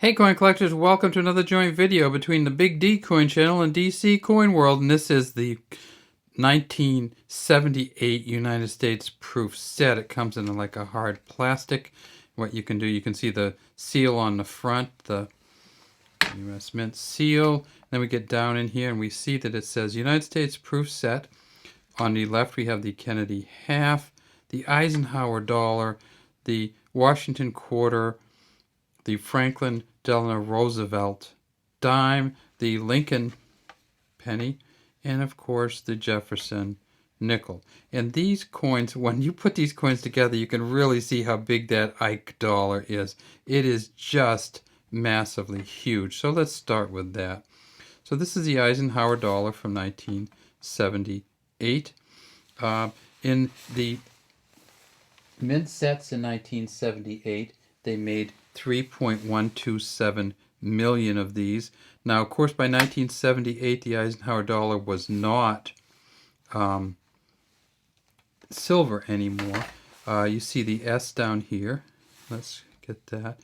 Hey coin collectors, welcome to another joint video between the Big D Coin Channel and DC Coin World, and this is the 1978 United States proof set. It comes in like a hard plastic. What you can do, you can see the seal on the front, the US Mint seal. Then we get down in here and we see that it says United States proof set. On the left we have the Kennedy half, the Eisenhower dollar, the Washington quarter, the Franklin Delano Roosevelt dime, the Lincoln penny, and of course the Jefferson nickel. And these coins, when you put these coins together, you can really see how big that Ike dollar is. It is just massively huge. So let's start with that. So this is the Eisenhower dollar from 1978. In the mint sets in 1978, they made 3.127 million of these. Now, of course, by 1978, the Eisenhower dollar was not silver anymore. You see the S down here. Let's get that.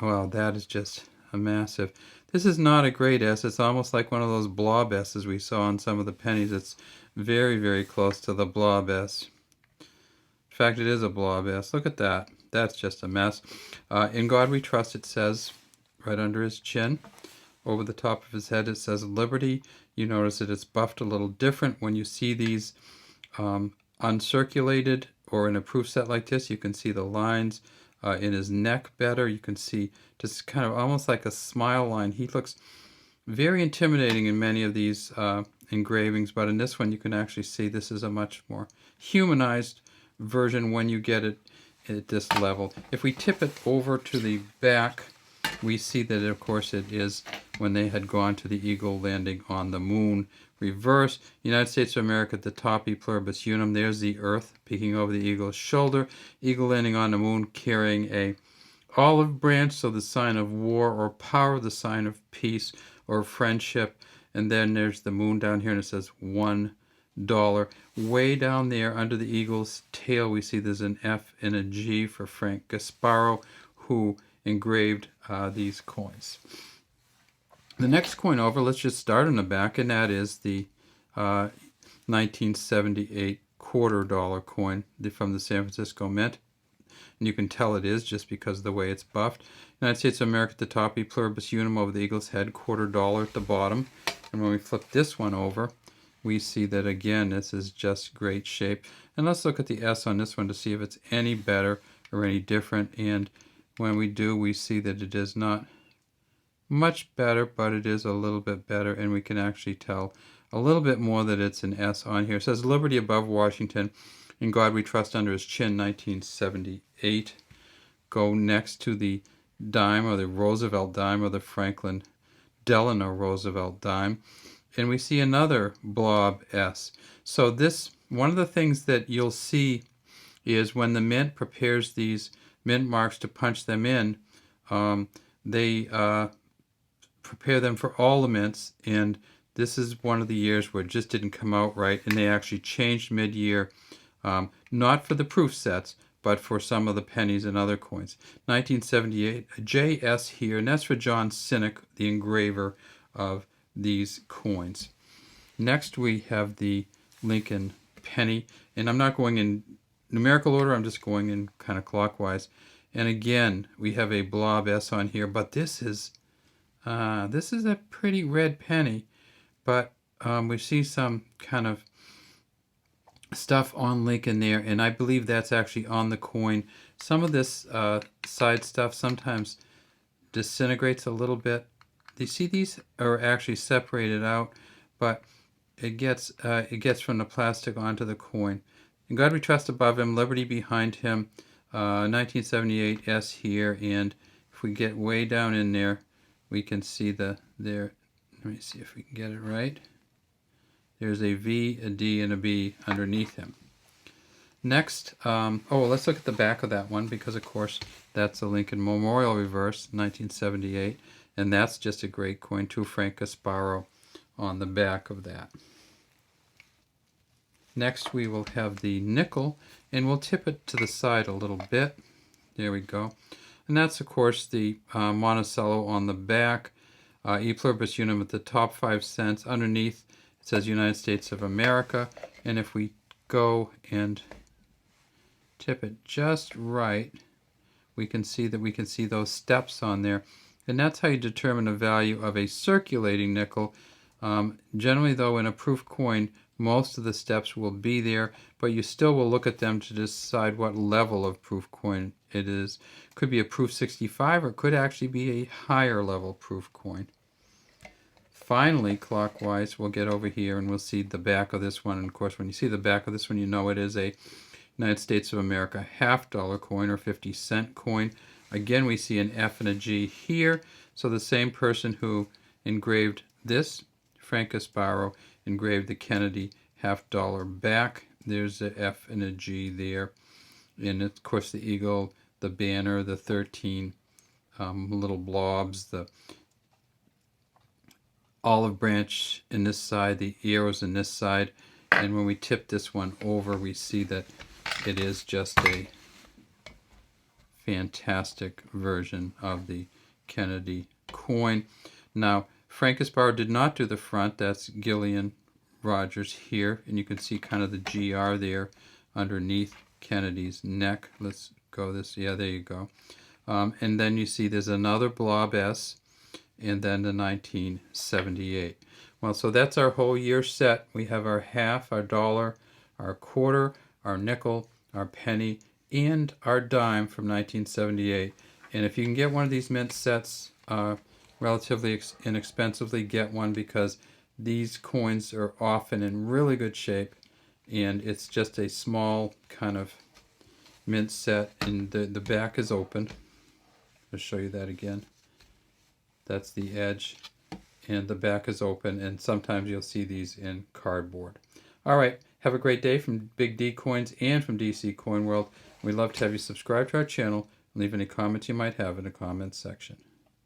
Wow, that is just a massive. This is not a great S. It's almost like one of those blob S's we saw on some of the pennies. It's very, very close to the blob S. In fact, it is a blob S. Look at that. That's just a mess. In God We Trust, it says right under his chin. Over the top of his head, it says Liberty. You notice that it's buffed a little different. When you see these uncirculated or in a proof set like this, you can see the lines in his neck better. You can see just kind of almost like a smile line. He looks very intimidating in many of these engravings, but in this one you can actually see this is a much more humanized version when you get it at this level. If we tip it over to the back, we see that of course it is when they had gone to the eagle landing on the moon. Reverse, United States of America at the top, E pluribus unum. There's the earth peeking over the eagle's shoulder. Eagle landing on the moon carrying a olive branch, so the sign of war or power, the sign of peace or friendship. And then there's the moon down here and it says $1. Way down there under the eagle's tail, we see there's an F and a G for Frank Gasparo, who engraved these coins. The next coin over, let's just start on the back, and that is the 1978 $quarter coin from the San Francisco Mint. And you can tell it is just because of the way it's buffed. United States of America at the top, E pluribus unum over the eagle's head, $quarter at the bottom. And when we flip this one over, we see that again, this is just great shape. And let's look at the S on this one to see if it's any better or any different. And when we do, we see that it is not much better, but it is a little bit better. And we can actually tell a little bit more that it's an S on here. It says Liberty above Washington. In God We Trust under his chin, 1978. Go next to the dime, or the Roosevelt dime, or the Franklin Delano Roosevelt dime. And we see another blob S. So this, one of the things that you'll see is when the mint prepares these mint marks to punch them in, they prepare them for all the mints, and this is one of the years where it just didn't come out right, and they actually changed mid-year, not for the proof sets, but for some of the pennies and other coins. 1978, a JS here, and that's for John Sinek, the engraver of these coins. Next we have the Lincoln penny, and I'm not going in numerical order, I'm just going in kind of clockwise. And again, we have a blob S on here, but this is a pretty red penny, but we see some kind of stuff on Lincoln there, and I believe that's actually on the coin. Some of this side stuff sometimes disintegrates a little bit. You see these are actually separated out, but it gets from the plastic onto the coin. In God We Trust above him, Liberty behind him, 1978 S here, and if we get way down in there, we can see there. Let me see if we can get it right. There's a V, a D, and a B underneath him. Next, let's look at the back of that one, because of course that's a Lincoln Memorial reverse, 1978. And that's just a great coin too, Frank Gasparo on the back of that. Next we will have the nickel, and we'll tip it to the side a little bit. There we go. And that's, of course, the Monticello on the back, E pluribus unum at the top 5 cents. Underneath, it says United States of America. And if we go and tip it just right, we can see those steps on there. And that's how you determine the value of a circulating nickel. Generally, though, in a proof coin, most of the steps will be there, but you still will look at them to decide what level of proof coin it is. Could be a proof 65, or it could actually be a higher level proof coin. Finally, clockwise, we'll get over here and we'll see the back of this one. And of course, when you see the back of this one, you know it is a United States of America $50 coin or 50-cent coin. Again, we see an F and a G here. So the same person who engraved this, Frank Sparrow, engraved the Kennedy $50 back. There's a F and a G there. And of course the eagle, the banner, the 13 little blobs, the olive branch in this side, the arrows in this side. And when we tip this one over, we see that it is just a fantastic version of the Kennedy coin. Now, Frank Sparrow did not do the front. That's Gillian Rogers here. And you can see kind of the GR there underneath Kennedy's neck. Let's go this. Yeah, there you go. And then you see there's another blob S, and then the 1978. Well, so that's our whole year set. We have our half, our dollar, our quarter, our nickel, our penny, and our dime from 1978. And if you can get one of these mint sets relatively inexpensively, get one, because these coins are often in really good shape, and it's just a small kind of mint set, and the back is open. I'll show you that again. That's the edge, and the back is open, and sometimes you'll see these in cardboard. All right, have a great day from Big D Coins and from DC Coin World. We'd love to have you subscribe to our channel and leave any comments you might have in the comments section.